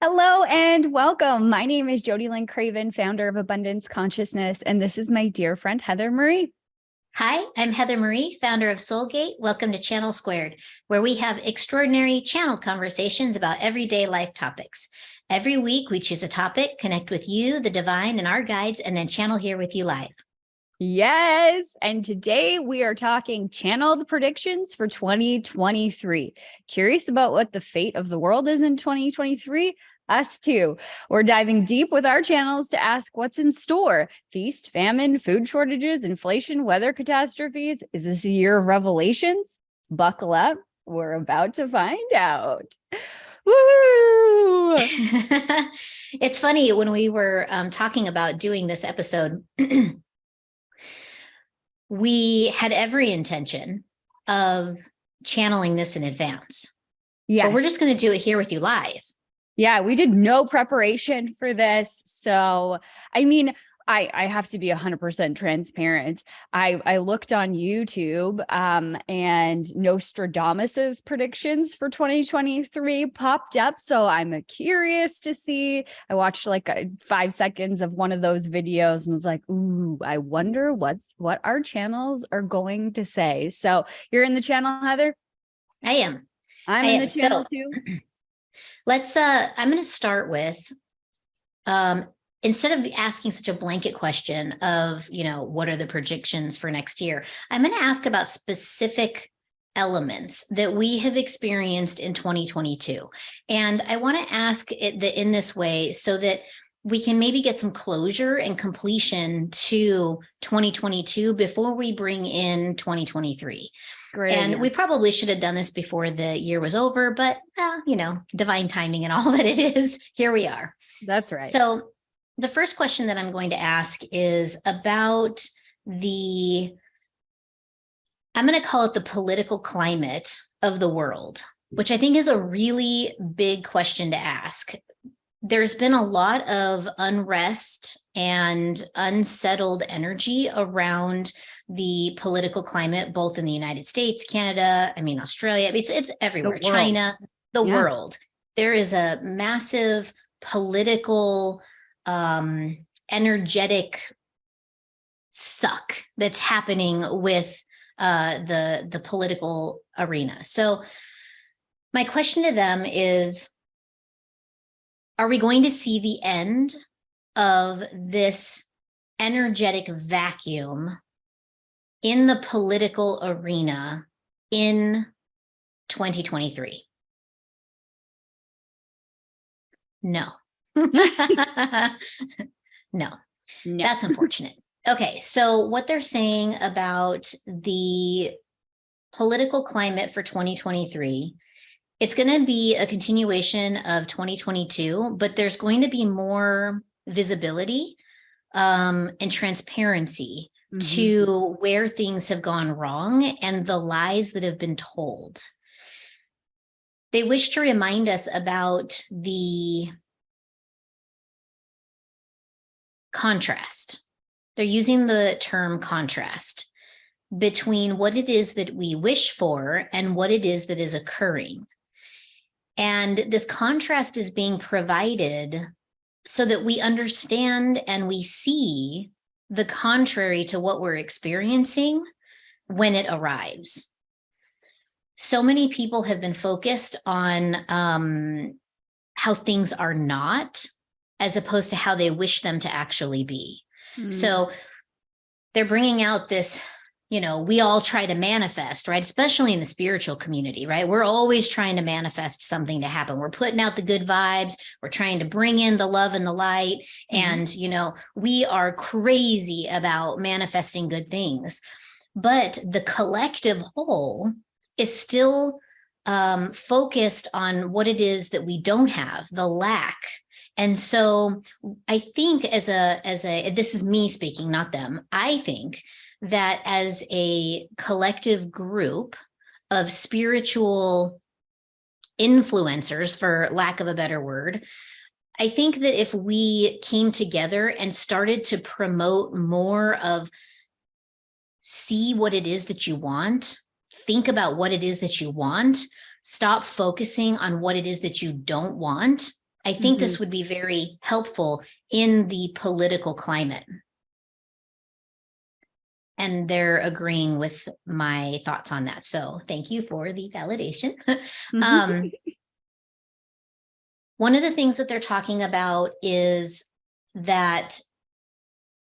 Hello and welcome. My name is Jody Lynn Craven, founder of Abundance Consciousness, and this is my dear friend, Heather Marie. Hi, I'm Heather Marie, founder of Soulgate. Welcome to Channel Squared, where we have extraordinary channeled conversations about everyday life topics. Every week, we choose a topic, connect with you, the divine, and our guides, and then channel here with you live. Yes. And today we are talking channeled predictions for 2023. Curious about what the fate of the world is in 2023? Us too. We're diving deep with our channels to ask what's in store. Feast, famine, food shortages, inflation, weather catastrophes. Is this a year of revelations? Buckle up. We're about to find out. Woo! It's funny, when we were talking about doing this episode, we had every intention of channeling this in advance. Yes. But we're just going to do it here with you live. Yeah, we did no preparation for this. So, I mean, I have to be 100% transparent. I looked on YouTube and Nostradamus's predictions for 2023 popped up. So I'm curious to see. I watched like 5 seconds of one of those videos and was like, ooh, I wonder what our channels are going to say. So you're in the channel, Heather? I am. I'm in the channel too. Let's, I'm going to start with, instead of asking such a blanket question of, what are the predictions for next year, I'm going to ask about specific elements that we have experienced in 2022. And I want to ask it in this way so that we can maybe get some closure and completion to 2022 before we bring in 2023. Great. And we probably should have done this before the year was over, but divine timing and all that it is, here we are. That's right. So the first question that I'm going to ask is about I'm going to call it the political climate of the world, which I think is a really big question to ask. There's been a lot of unrest and unsettled energy around the political climate, both in the United States, Canada, Australia, it's everywhere, China, the world. There is a massive political, energetic suck that's happening with the political arena. So my question to them is, are we going to see the end of this energetic vacuum in the political arena in 2023? No. No, that's unfortunate. Okay, so what they're saying about the political climate for 2023, it's going to be a continuation of 2022, but there's going to be more visibility and transparency to where things have gone wrong and the lies that have been told. They wish to remind us about the contrast. They're using the term contrast between what it is that we wish for and what it is that is occurring. And this contrast is being provided so that we understand and we see the contrary to what we're experiencing when it arrives. So many people have been focused on how things are not, as opposed to how they wish them to actually be. So they're bringing out this, we all try to manifest, right? Especially in the spiritual community, right? We're always trying to manifest something to happen. We're putting out the good vibes. We're trying to bring in the love and the light. And, we are crazy about manifesting good things. But the collective whole is still focused on what it is that we don't have, the lack. And so I think this is me speaking, not them. I think that as a collective group of spiritual influencers, for lack of a better word, I think that if we came together and started to promote more of see what it is that you want, think about what it is that you want, stop focusing on what it is that you don't want, I think this would be very helpful in the political climate. And they're agreeing with my thoughts on that. So thank you for the validation. One of the things that they're talking about is that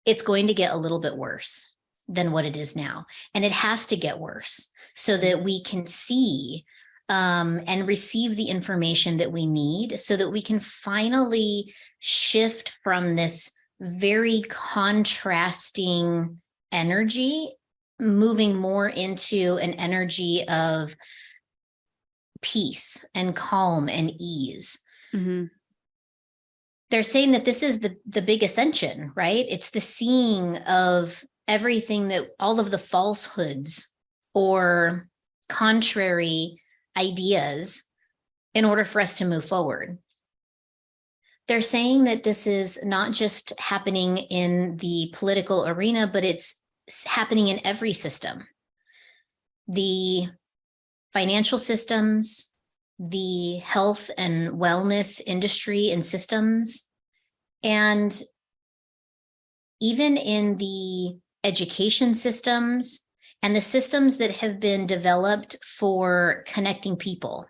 it's going to get a little bit worse than what it is now. And it has to get worse so that we can see and receive the information that we need so that we can finally shift from this very contrasting energy, moving more into an energy of peace and calm and ease. They're saying that this is the big ascension, right? It's the seeing of everything, that all of the falsehoods or contrary ideas in order for us to move forward. They're saying that this is not just happening in the political arena, but it's happening in every system. The financial systems, the health and wellness industry and systems, and even in the education systems and the systems that have been developed for connecting people.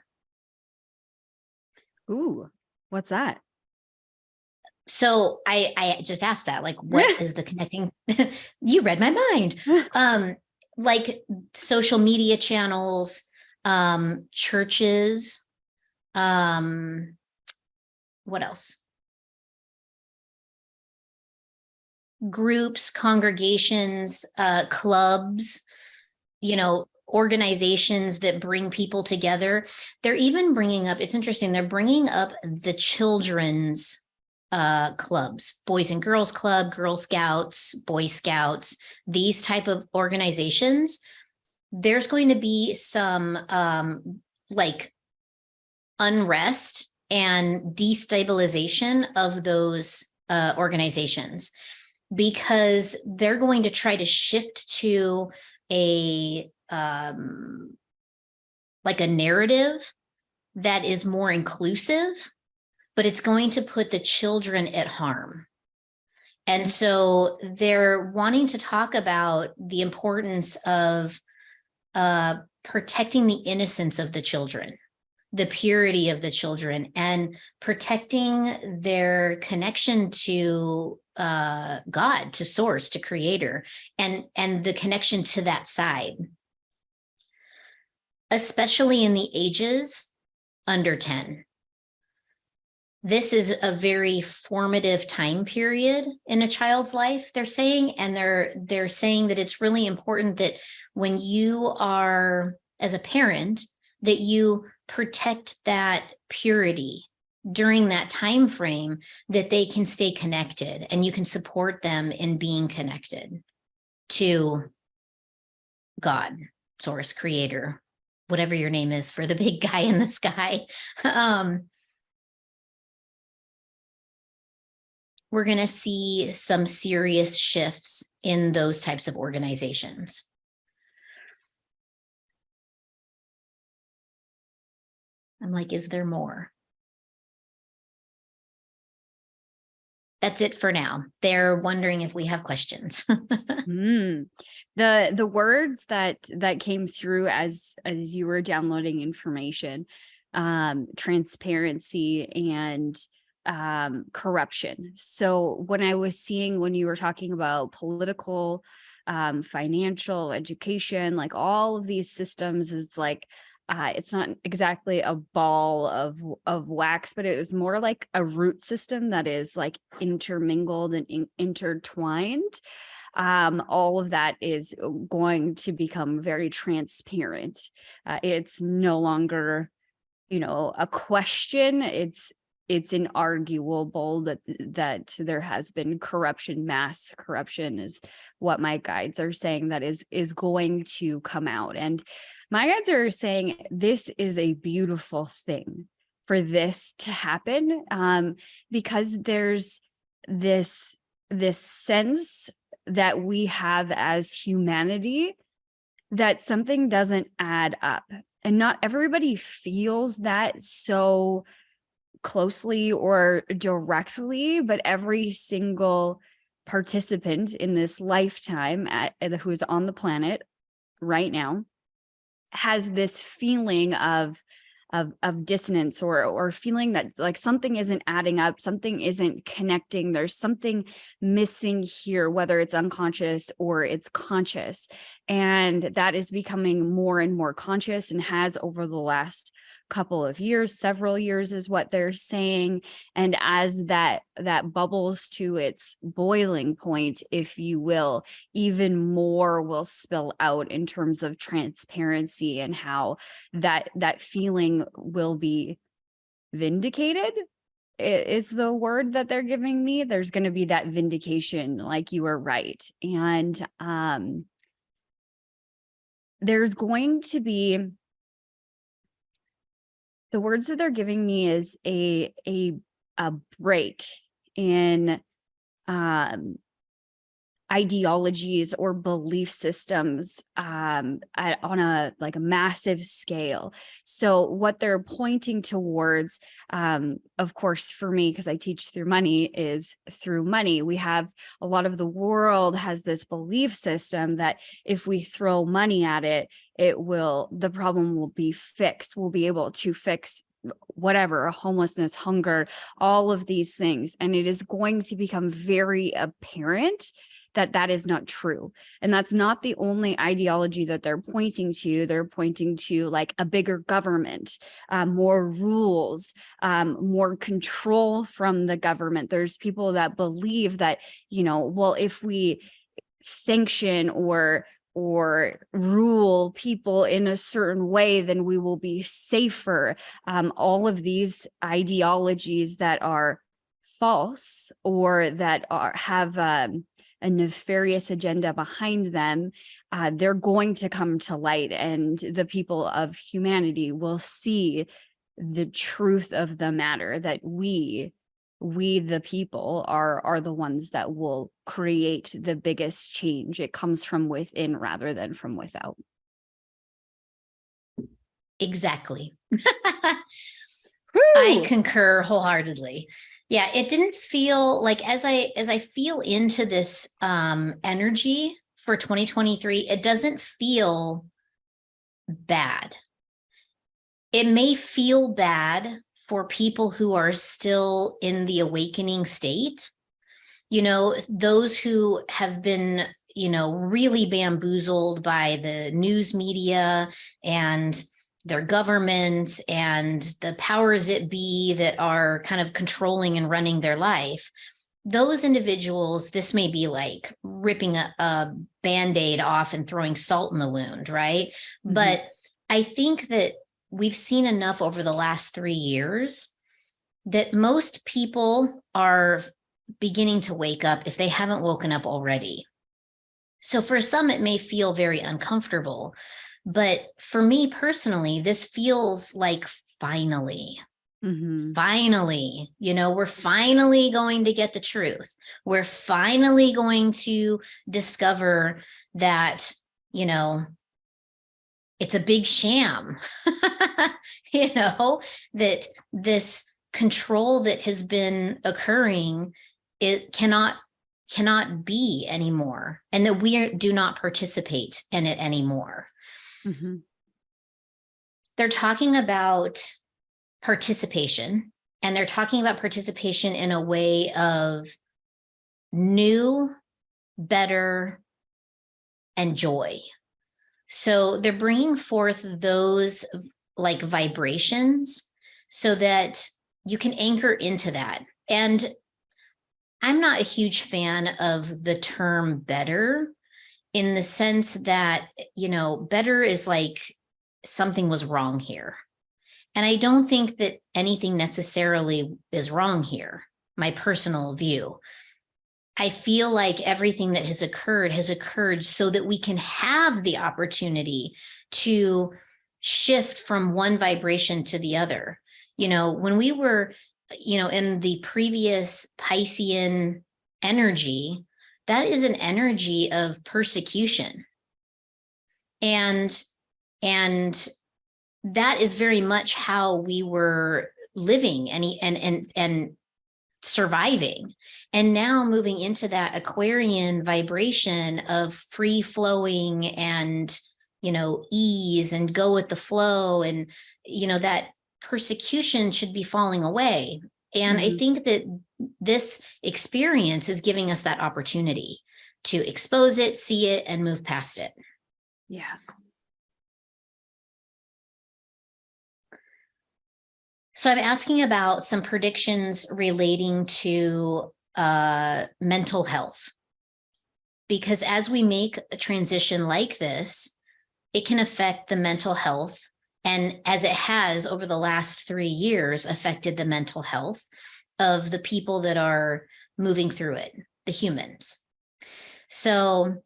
Ooh, what's that? So I just asked that, like, what is the connecting? You read my mind. Like social media channels, churches, what else? Groups, congregations, clubs, organizations that bring people together. They're even bringing up, it's interesting, they're bringing up the children's clubs, Boys and Girls Club, Girl Scouts, Boy Scouts, these type of organizations. There's going to be some like unrest and destabilization of those organizations, because they're going to try to shift to a like a narrative that is more inclusive, but it's going to put the children at harm. And so they're wanting to talk about the importance of protecting the innocence of the children, the purity of the children, and protecting their connection to God, to source, to creator, and the connection to that side, especially in the ages under 10. This is a very formative time period in a child's life, they're saying, and they're saying that it's really important that when you are, as a parent, that you protect that purity during that time frame, that they can stay connected and you can support them in being connected to God, source, creator, whatever your name is for the big guy in the sky. We're going to see some serious shifts in those types of organizations. I'm like, is there more? That's it for now. They're wondering if we have questions. The words that came through as you were downloading information, transparency and corruption. So when you were talking about political, financial, education, like all of these systems is like, it's not exactly a ball of wax, but it was more like a root system that is like intermingled and intertwined. All of that is going to become very transparent. It's no longer, a question. It's inarguable that there has been corruption. Mass corruption is what my guides are saying that is going to come out. And my guides are saying this is a beautiful thing for this to happen, because there's this sense that we have as humanity that something doesn't add up, and not everybody feels that so closely or directly, but every single participant in this lifetime who is on the planet right now has this feeling of dissonance, or feeling that like something isn't adding up, something isn't connecting, there's something missing here, whether it's unconscious or it's conscious. And that is becoming more and more conscious, and has over the last couple of years, several years is what they're saying. And as that bubbles to its boiling point, if you will, even more will spill out in terms of transparency, and how that feeling will be vindicated is the word that they're giving me. There's going to be that vindication, like you were right. And there's going to be, the words that they're giving me is a break in ideologies or belief systems on a massive scale. So what they're pointing towards, of course, for me, because I teach through money, is through money. We have a lot of the world has this belief system that if we throw money at it, the problem will be fixed. We'll be able to fix whatever, homelessness, hunger, all of these things. And it is going to become very apparent that that is not true. And that's not the only ideology that they're pointing to. They're pointing to like a bigger government, more rules, more control from the government. There's people that believe that, well, if we sanction or rule people in a certain way, then we will be safer. All of these ideologies that are false, or that have a nefarious agenda behind them, they're going to come to light, and the people of humanity will see the truth of the matter, that we the people are the ones that will create the biggest change. It comes from within rather than from without. Exactly. I concur wholeheartedly. Yeah, it didn't feel like, as I feel into this energy for 2023, it doesn't feel bad. It may feel bad for people who are still in the awakening state, those who have been, really bamboozled by the news media and their governments and the powers that be that are kind of controlling and running their life. Those individuals, this may be like ripping a Band-Aid off and throwing salt in the wound, right? Mm-hmm. But I think that we've seen enough over the last 3 years that most people are beginning to wake up if they haven't woken up already. So for some, it may feel very uncomfortable. But for me personally, this feels like finally, finally, we're finally going to get the truth. We're finally going to discover that, it's a big sham, that this control that has been occurring, it cannot be anymore, and that we do not participate in it anymore. Mm-hmm. They're talking about participation, and they're talking about participation in a way of new, better, and joy. So they're bringing forth those like vibrations so that you can anchor into that. And I'm not a huge fan of the term better, in the sense that, better is like something was wrong here. And I don't think that anything necessarily is wrong here, my personal view. I feel like everything that has occurred so that we can have the opportunity to shift from one vibration to the other. When we were, in the previous Piscean energy, that is an energy of persecution. And that is very much how we were living and surviving. And now moving into that Aquarian vibration of free flowing and, ease and go with the flow. And, that persecution should be falling away. And I think that this experience is giving us that opportunity to expose it, see it, and move past it. Yeah. So I'm asking about some predictions relating to mental health. Because as we make a transition like this, it can affect the mental health. And as it has over the last 3 years, affected the mental health of the people that are moving through it, the humans. So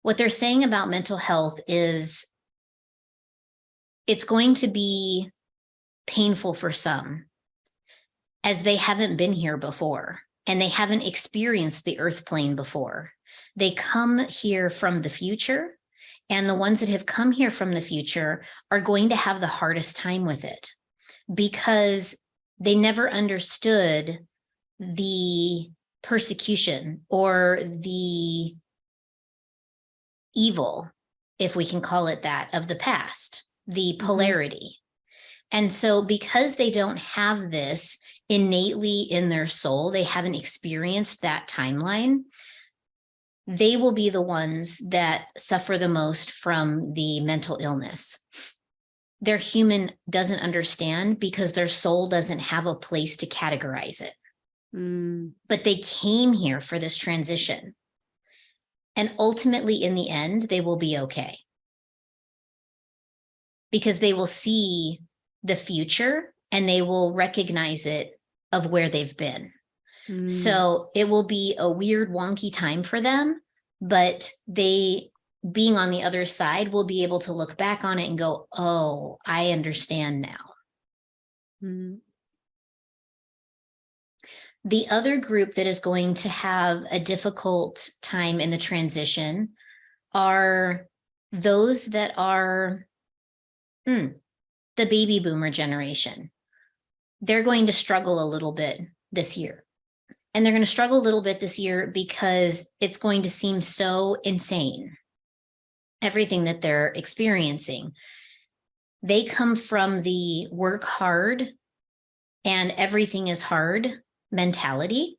what they're saying about mental health is it's going to be painful for some, as they haven't been here before and they haven't experienced the earth plane before. They come here from the future, and the ones that have come here from the future are going to have the hardest time with it because they never understood the persecution or the evil, if we can call it that, of the past, the polarity. And so because they don't have this innately in their soul, they haven't experienced that timeline, they will be the ones that suffer the most from the mental illness. Their human doesn't understand because their soul doesn't have a place to categorize it. But they came here for this transition. And ultimately, in the end, they will be okay. Because they will see the future and they will recognize it of where they've been. So it will be a weird, wonky time for them, but they, being on the other side, will be able to look back on it and go, oh, I understand now. The other group that is going to have a difficult time in the transition are those that are the baby boomer generation. They're going to struggle a little bit this year. And they're going to struggle a little bit this year because it's going to seem so insane, everything that they're experiencing. They come from the work hard and everything is hard mentality.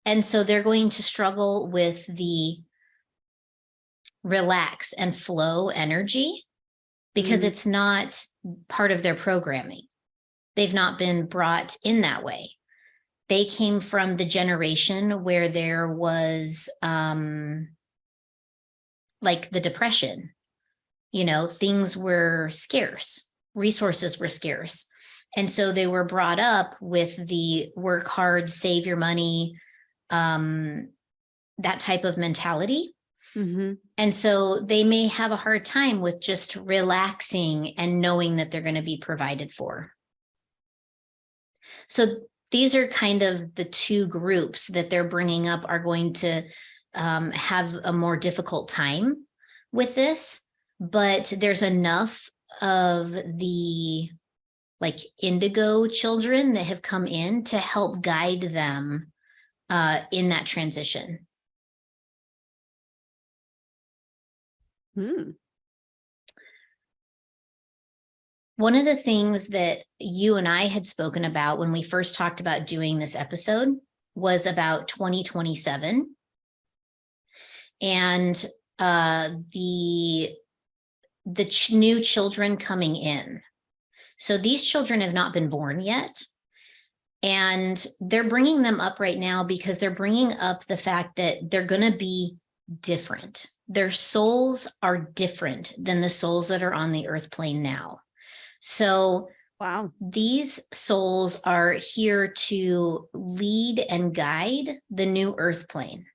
And so they're going to struggle with the relax and flow energy because it's not part of their programming. They've not been brought in that way. They came from the generation where there was like the Depression, things were scarce, resources were scarce. And so they were brought up with the work hard, save your money, that type of mentality. And so they may have a hard time with just relaxing and knowing that they're going to be provided for. So these are kind of the two groups that they're bringing up are going to have a more difficult time with this, but there's enough of the indigo children that have come in to help guide them in that transition. One of the things that you and I had spoken about when we first talked about doing this episode was about 2027 and the new children coming in. So these children have not been born yet. And they're bringing them up right now because they're bringing up the fact that they're going to be different. Their souls are different than the souls that are on the earth plane now. So these souls are here to lead and guide the new earth plane.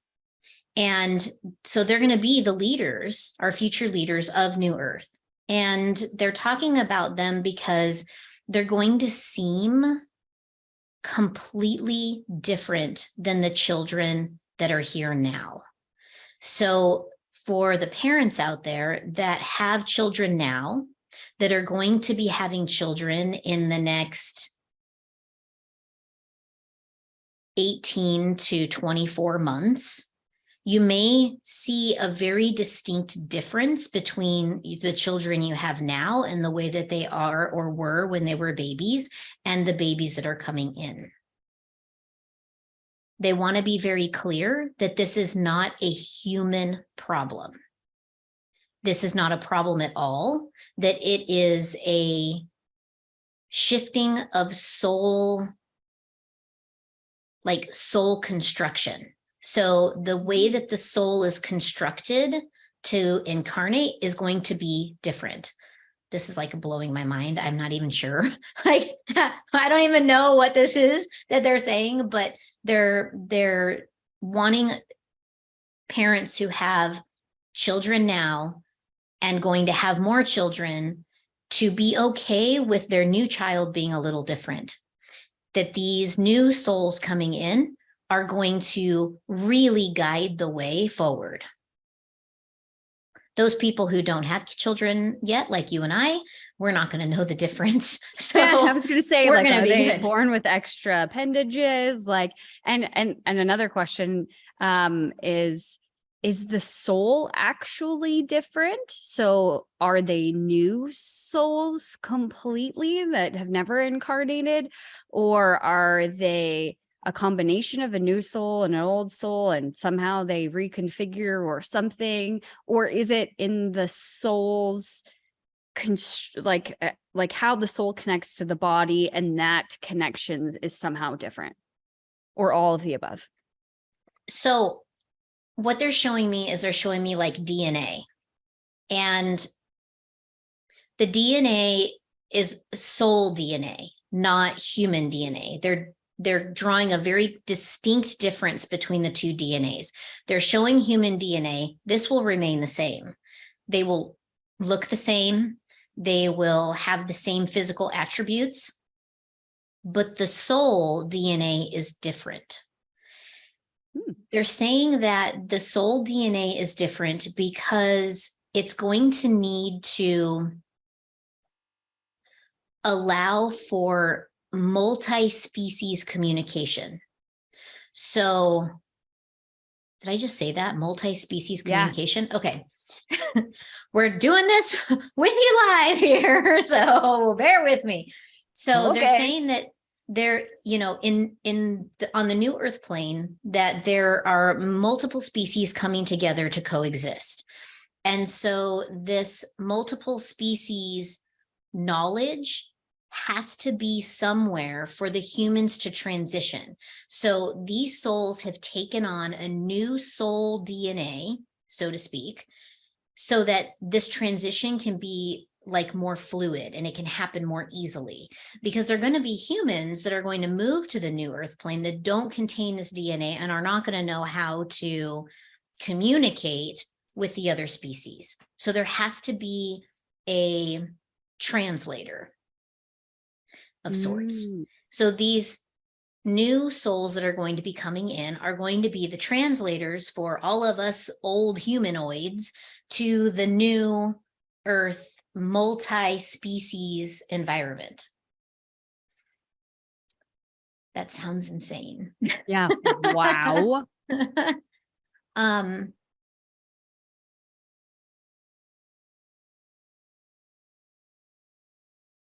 And so they're going to be the leaders, our future leaders of New Earth. And they're talking about them because they're going to seem completely different than the children that are here now. So for the parents out there that have children now, that are going to be having children in the next 18 to 24 months, you may see a very distinct difference between the children you have now and the way that they are or were when they were babies and the babies that are coming in. They want to be very clear that this is not a human problem. This is not a problem at all, that it is a shifting of soul, like soul construction. So the way that the soul is constructed to incarnate is going to be different. This is like blowing my mind. I'm not even sure. Like, I don't even know what this is that they're saying, but they're wanting parents who have children now and going to have more children to be okay with their new child being a little different. That these new souls coming in are going to really guide the way forward. Those people who don't have children yet, like you and I, we're not going to know the difference. So yeah, I was going to say, like, are they good. born with extra appendages? Like, and another question is the soul actually different? So are they new souls completely that have never incarnated, or are they a combination of a new soul and an old soul and somehow they reconfigure or something? Or is it in the soul's like how the soul connects to the body, and that connection is somehow different, or all of the above? So what they're showing me is they're showing me like DNA, and the DNA is soul DNA, not human DNA. They're drawing a very distinct difference between the two DNAs. They're showing human DNA. This will remain the same. They will look the same. They will have the same physical attributes, but the soul DNA is different. They're saying that the soul DNA is different because it's going to need to allow for multi-species communication. So did I just say that? Multi-species communication? Yeah. Okay. We're doing this with you live here, so bear with me. So they're saying that they're, you know, on the new Earth plane, that there are multiple species coming together to coexist. And so this multiple species knowledge has to be somewhere for the humans to transition. So these souls have taken on a new soul DNA, so to speak, so that this transition can be like more fluid and it can happen more easily, because they're going to be humans that are going to move to the new Earth plane that don't contain this DNA and are not going to know how to communicate with the other species. So there has to be a translator of sorts. So these new souls that are going to be coming in are going to be the translators for all of us old humanoids to the new Earth multi-species environment. That sounds insane. Yeah. Wow.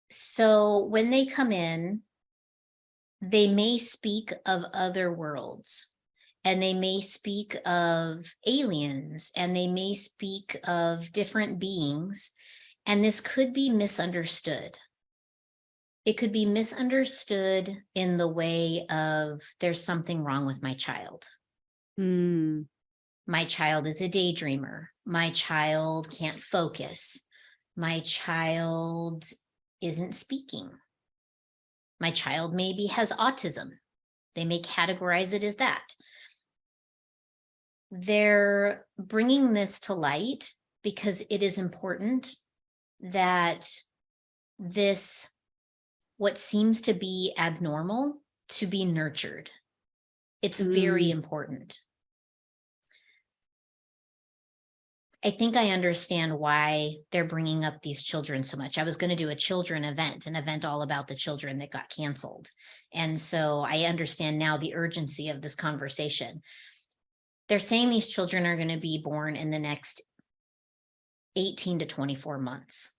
So when they come in, they may speak of other worlds, and they may speak of aliens, and they may speak of different beings, and this could be misunderstood. It could be misunderstood in the way of, there's something wrong with my child. My child is a daydreamer. My child can't focus. My child isn't speaking. My child maybe has autism. They may categorize it as that. They're bringing this to light because it is important that this, what seems to be abnormal, to be nurtured. It's very important. I think I understand why they're bringing up these children so much. I was going to do a children event, an event all about the children that got canceled. And so I understand now the urgency of this conversation. They're saying these children are going to be born in the next 18 to 24 months.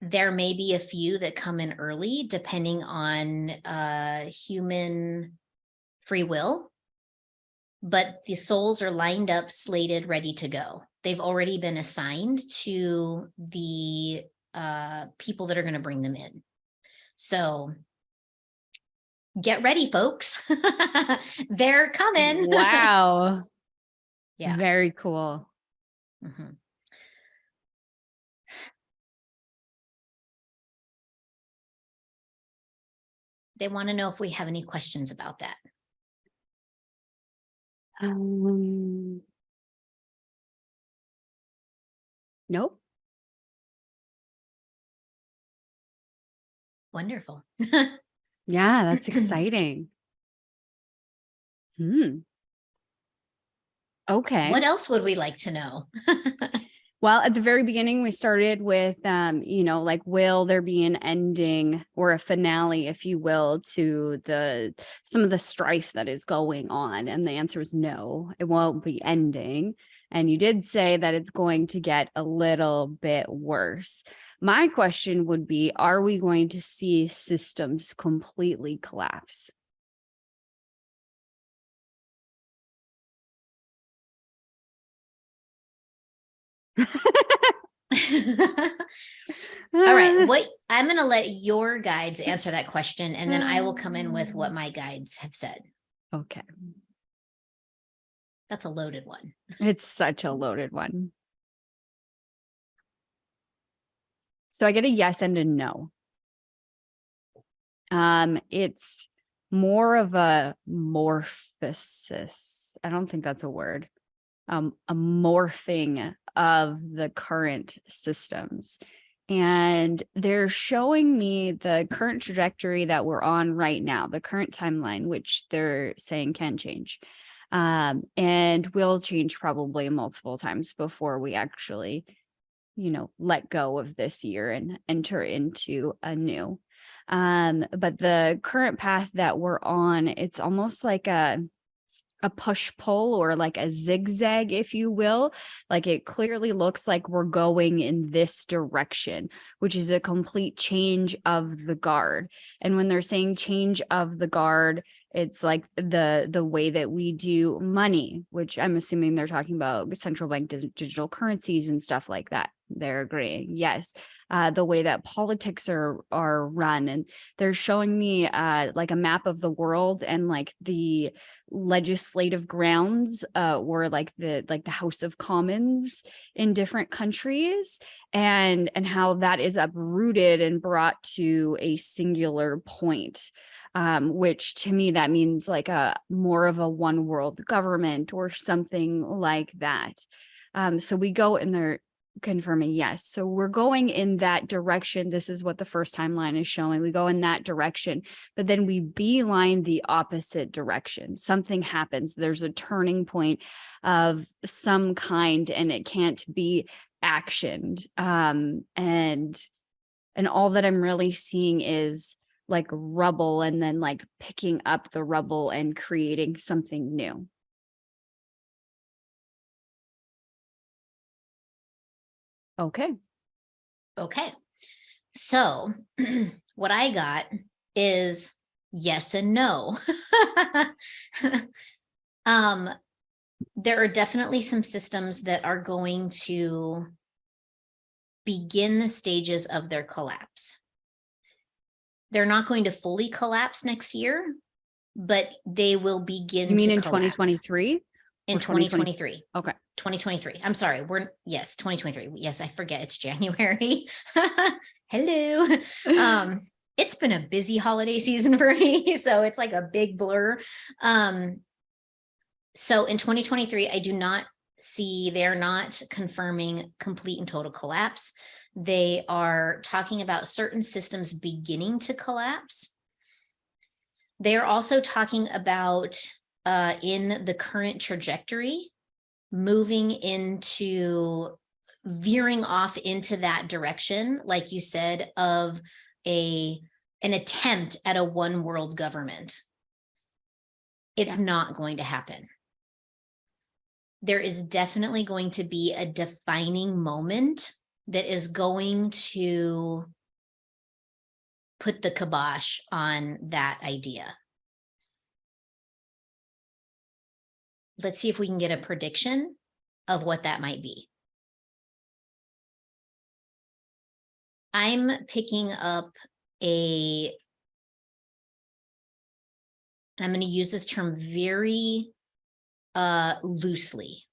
There may be a few that come in early, depending on human free will. But the souls are lined up, slated, ready to go. They've already been assigned to the people that are going to bring them in. So get ready, folks. They're coming. Wow. Yeah. Very cool. Mm-hmm. They want to know if we have any questions about that. Nope. Wonderful. Yeah, that's exciting. Okay. What else would we like to know? Well, at the very beginning, we started with, like, will there be an ending or a finale, if you will, to some of the strife that is going on? And the answer is no, it won't be ending. And you did say that it's going to get a little bit worse. My question would be, are we going to see systems completely collapse? All right, I'm going to let your guides answer that question, and then I will come in with what my guides have said. Okay. That's a loaded one. It's such a loaded one. So I get a yes and a no. It's more of a morphosis. I don't think that's a word. A morphing of the current systems. And they're showing me the current trajectory that we're on right now, the current timeline, which they're saying can change. And will change probably multiple times before we actually, let go of this year and enter into a new. But the current path that we're on, it's almost like a push-pull or like a zigzag, if you will. Like, it clearly looks like we're going in this direction, which is a complete change of the guard. And when they're saying change of the guard, it's like the way that we do money, which I'm assuming they're talking about central bank digital currencies and stuff like that. They're agreeing. Yes. The way that politics are run. And they're showing me like a map of the world, and like the legislative grounds were like the House of Commons in different countries, and how that is uprooted and brought to a singular point. Which to me, that means like a more of a one world government or something like that. So we go in there confirming yes. So we're going in that direction. This is what the first timeline is showing. We go in that direction, but then we beeline the opposite direction. Something happens. There's a turning point of some kind, and it can't be actioned. And all that I'm really seeing is like rubble, and then like picking up the rubble and creating something new. Okay. So what I got is yes and no. There are definitely some systems that are going to begin the stages of their collapse. They're not going to fully collapse next year, but they will begin. You mean in collapse. 2023? In 2023. Okay. 2023. I'm sorry. 2023. Yes, I forget it's January. Hello. It's been a busy holiday season for me, so it's like a big blur. So in 2023, I do not see, they're not confirming complete and total collapse. They are talking about certain systems beginning to collapse. They are also talking about in the current trajectory, moving into veering off into that direction, like you said, of an attempt at a one world government. It's not going to happen. There is definitely going to be a defining moment that is going to put the kibosh on that idea. Let's see if we can get a prediction of what that might be. I'm picking up and I'm going to use this term very loosely.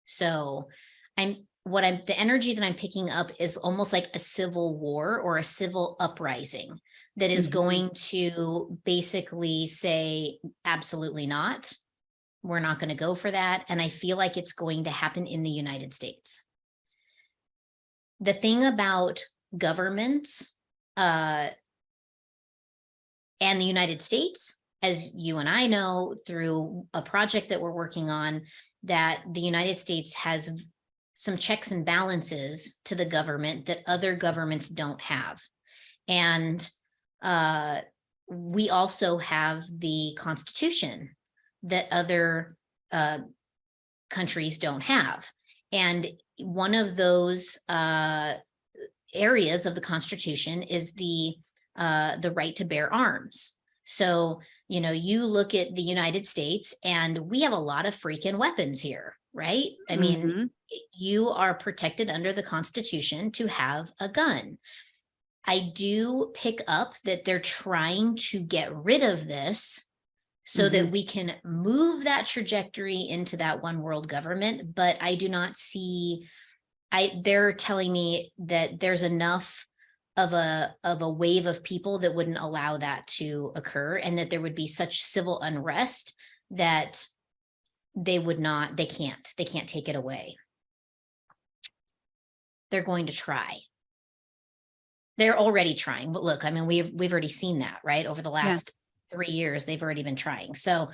So the energy that I'm picking up is almost like a civil war or a civil uprising that is going to basically say, absolutely not. We're not going to go for that. And I feel like it's going to happen in the United States. The thing about governments and the United States, as you and I know through a project that we're working on, that the United States has some checks and balances to the government that other governments don't have. And we also have the Constitution that other countries don't have. And one of those areas of the Constitution is the right to bear arms. So, you look at the United States and we have a lot of freaking weapons here, right? I mean, you are protected under the Constitution to have a gun. I do pick up that they're trying to get rid of this so that we can move that trajectory into that one world government. But I do not see, they're telling me that there's enough of a wave of people that wouldn't allow that to occur, and that there would be such civil unrest that they can't take it away. They're going to try. They're already trying, but look, I mean, we've already seen that, right? Over the last 3 years, they've already been trying. So,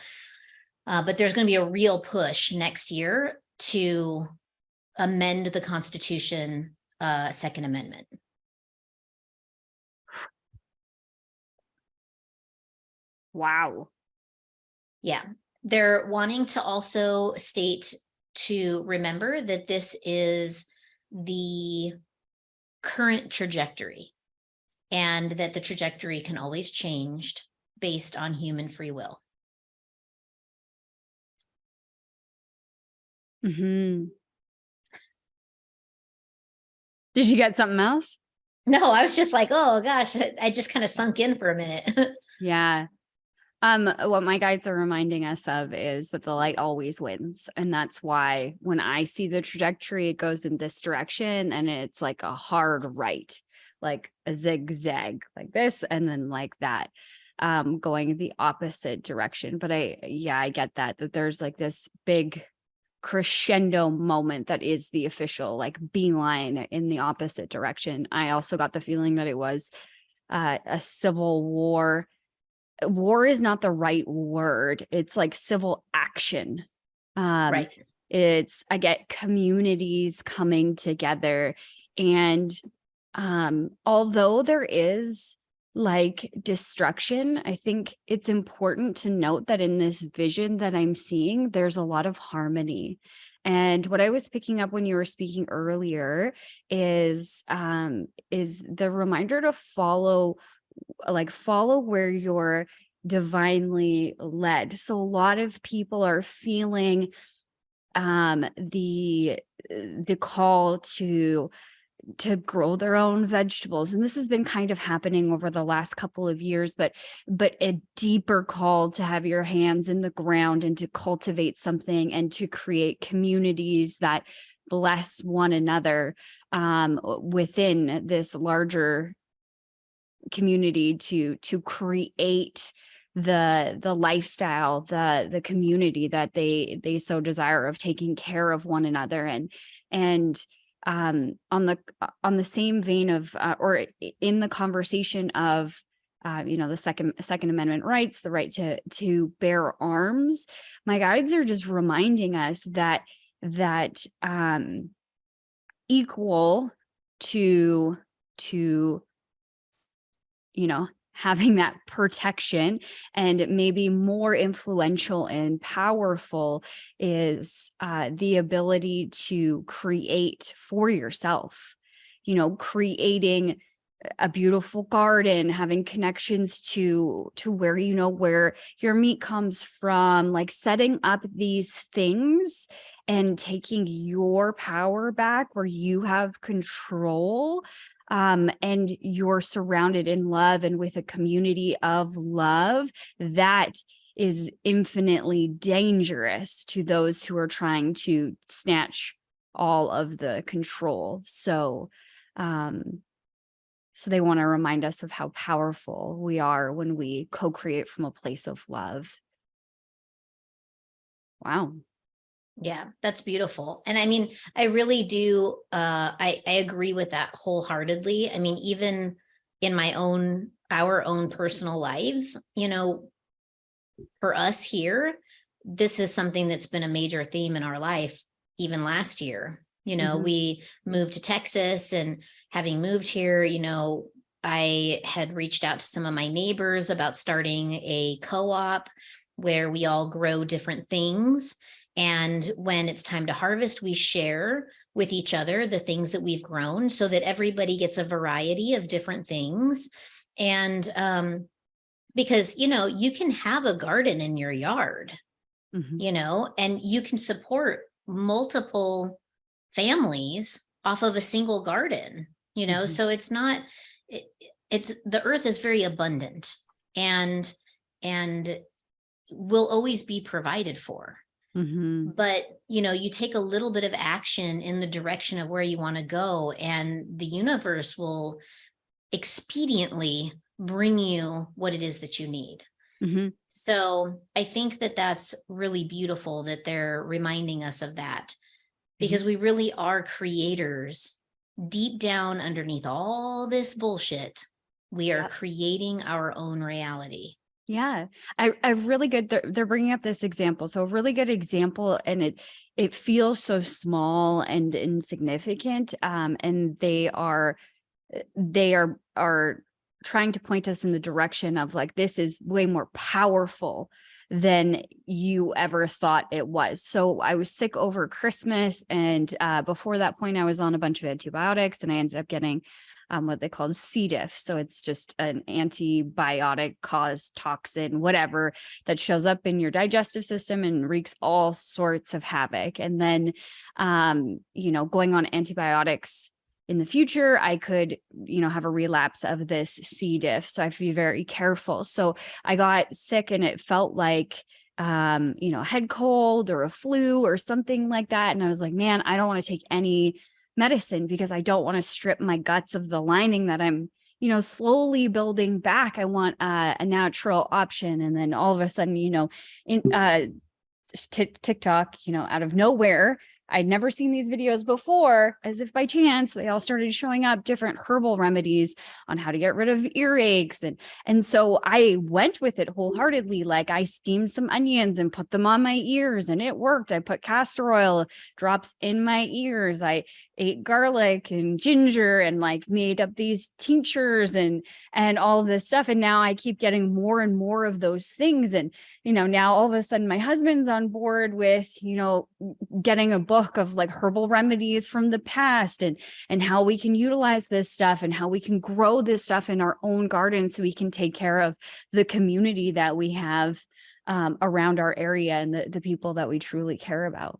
but there's going to be a real push next year to amend the Constitution, Second Amendment. Wow. Yeah. They're wanting to also state to remember that this is the current trajectory and that the trajectory can always change based on human free will. Did you get something else? No, I was just like, oh gosh, I just kind of sunk in for a minute. Yeah. What my guides are reminding us of is that the light always wins. And that's why when I see the trajectory, it goes in this direction and it's like a hard right, like a zigzag like this, and then like that, going the opposite direction. But I get that there's like this big crescendo moment that is the official like beeline in the opposite direction. I also got the feeling that it was a civil war. War is not the right word. It's like civil action. Right. I get communities coming together, and although there is like destruction, I think it's important to note that in this vision that I'm seeing, there's a lot of harmony. And what I was picking up when you were speaking earlier is the reminder to follow where you're divinely led. So a lot of people are feeling the call to grow their own vegetables, and this has been kind of happening over the last couple of years, but a deeper call to have your hands in the ground and to cultivate something and to create communities that bless one another within this larger community to create the lifestyle, the community that they so desire, of taking care of one another. And on the same vein of or in the conversation of the Second Amendment rights, the right to bear arms. My guides are just reminding us that equal to having that protection, and maybe more influential and powerful is the ability to create for yourself, creating a beautiful garden, having connections to where where your meat comes from, like setting up these things and taking your power back where you have control, and you're surrounded in love and with a community of love that is infinitely dangerous to those who are trying to snatch all of the control. So they want to remind us of how powerful we are when we co-create from a place of love. Wow. Yeah, that's beautiful. And I mean, I really do, I agree with that wholeheartedly. I mean, even in our own personal lives, for us here, this is something that's been a major theme in our life, even last year. We moved to Texas, and having moved here, I had reached out to some of my neighbors about starting a co-op where we all grow different things. And when it's time to harvest, we share with each other the things that we've grown so that everybody gets a variety of different things. And because, you can have a garden in your yard, and you can support multiple families off of a single garden, so it's not, it's the earth is very abundant and will always be provided for. But, you take a little bit of action in the direction of where you want to go, and the universe will expediently bring you what it is that you need. So I think that that's really beautiful that they're reminding us of that, because we really are creators. Deep down underneath all this bullshit, we are creating our own reality. Yeah, I really good. They're bringing up this example. So a really good example, and it feels so small and insignificant. And they are trying to point us in the direction of like, this is way more powerful than you ever thought it was. So I was sick over Christmas, and before that point, I was on a bunch of antibiotics, and I ended up getting what they called C. diff. So it's just an antibiotic caused toxin, whatever, that shows up in your digestive system and wreaks all sorts of havoc. And then, going on antibiotics in the future, I could, have a relapse of this C. diff. So I have to be very careful. So I got sick, and it felt like, a head cold or a flu or something like that. And I was like, man, I don't want to take any medicine because I don't want to strip my guts of the lining that I'm, slowly building back. I want a natural option. And then all of a sudden, in TikTok, out of nowhere, I'd never seen these videos before, as if by chance, they all started showing up, different herbal remedies on how to get rid of earaches. And so I went with it wholeheartedly. Like, I steamed some onions and put them on my ears, and it worked. I put castor oil drops in my ears. I ate garlic and ginger and like made up these tinctures and all of this stuff. And now I keep getting more and more of those things. And, now all of a sudden my husband's on board with, getting a book of like herbal remedies from the past, and how we can utilize this stuff and how we can grow this stuff in our own garden so we can take care of the community that we have around our area and the people that we truly care about.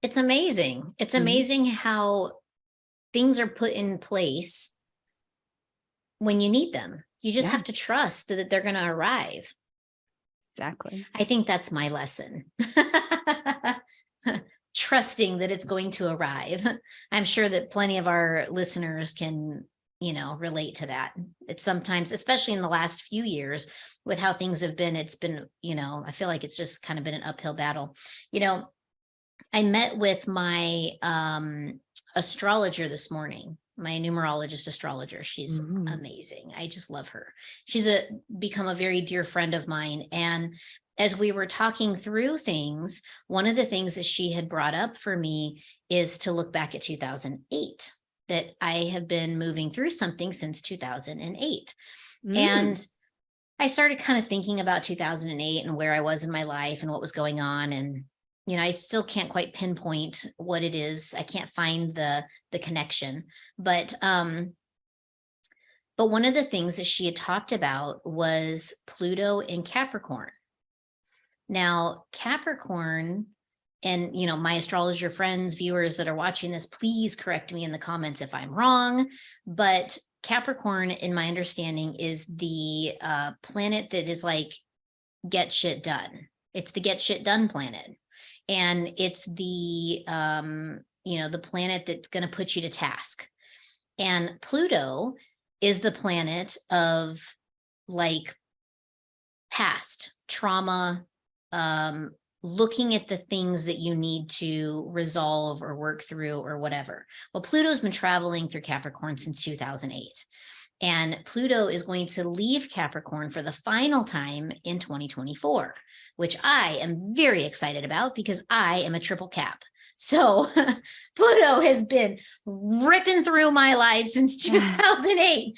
It's amazing. It's amazing how things are put in place when you need them. You just have to trust that they're going to arrive. Exactly. I think that's my lesson. Trusting that it's going to arrive. I'm sure that plenty of our listeners can, relate to that. It's sometimes, especially in the last few years with how things have been, it's been, I feel like it's just kind of been an uphill battle. I met with my astrologer this morning, my numerologist astrologer. She's Mm. amazing. I just love her. She's become a very dear friend of mine. And as we were talking through things, one of the things that she had brought up for me is to look back at 2008, that I have been moving through something since 2008. And I started kind of thinking about 2008 and where I was in my life and what was going on. And, I still can't quite pinpoint what it is. I can't find the connection, but one of the things that she had talked about was Pluto in Capricorn. Now, Capricorn, and my astrologer friends, viewers that are watching this, please correct me in the comments if I'm wrong, but Capricorn, in my understanding, is the planet that is like get shit done. It's the get shit done planet. And it's the the planet that's going to put you to task. And Pluto is the planet of like past trauma, looking at the things that you need to resolve or work through or whatever. Well, Pluto's been traveling through Capricorn since 2008. And Pluto is going to leave Capricorn for the final time in 2024, which I am very excited about because I am a triple cap. So Pluto has been ripping through my life since 2008.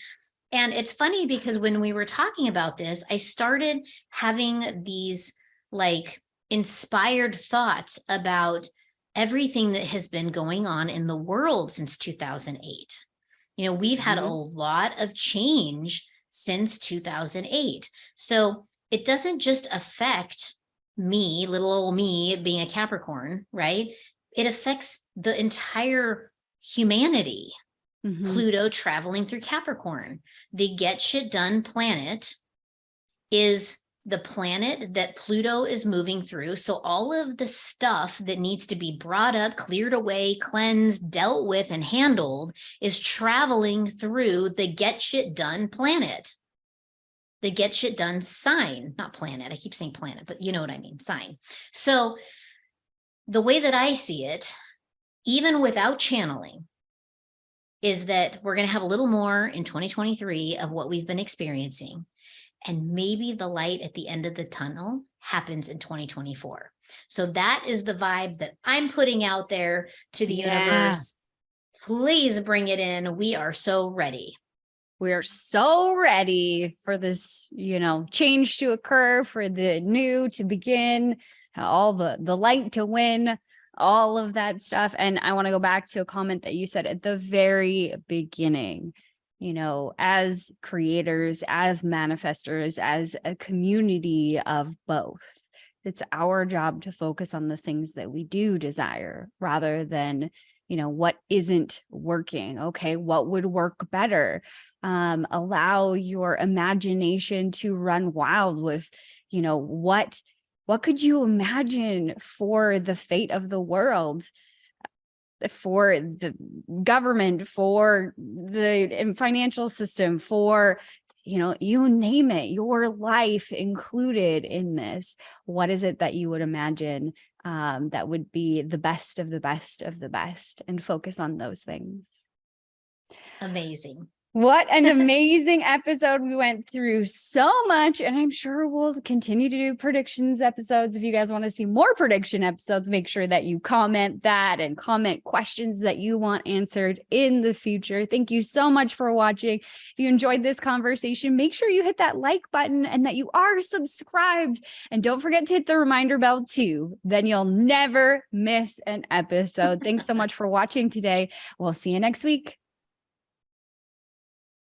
And it's funny because when we were talking about this, I started having these like inspired thoughts about everything that has been going on in the world since 2008. We've had a lot of change since 2008. So it doesn't just affect me, little old me being a Capricorn, right? It affects the entire humanity. Pluto traveling through Capricorn. The get shit done planet is the planet that Pluto is moving through. So all of the stuff that needs to be brought up, cleared away, cleansed, dealt with, and handled is traveling through the get shit done planet. The get shit done sign, not planet. I keep saying planet, but you know what I mean, sign. So the way that I see it, even without channeling, is that we're going to have a little more in 2023 of what we've been experiencing. And maybe the light at the end of the tunnel happens in 2024. So that is the vibe that I'm putting out there to the universe. Please bring it in. We are so ready. We are so ready for this, change to occur, for the new to begin, all the light to win, all of that stuff. And I want to go back to a comment that you said at the very beginning. As creators, as manifestors, as a community of both, it's our job to focus on the things that we do desire rather than, what isn't working. Okay, what would work better? Allow your imagination to run wild with, what could you imagine for the fate of the world? For the government, for the financial system, for, you name it, your life included in this. What is it that you would imagine that would be the best of the best of the best, and focus on those things. Amazing. What an amazing episode. We went through so much, and I'm sure we'll continue to do predictions episodes. If you guys want to see more prediction episodes, make sure that you comment that and comment questions that you want answered in the future. Thank you so much for watching. If you enjoyed this conversation, make sure you hit that like button and that you are subscribed. And don't forget to hit the reminder bell too. Then you'll never miss an episode. Thanks so much for watching today. We'll see you next week.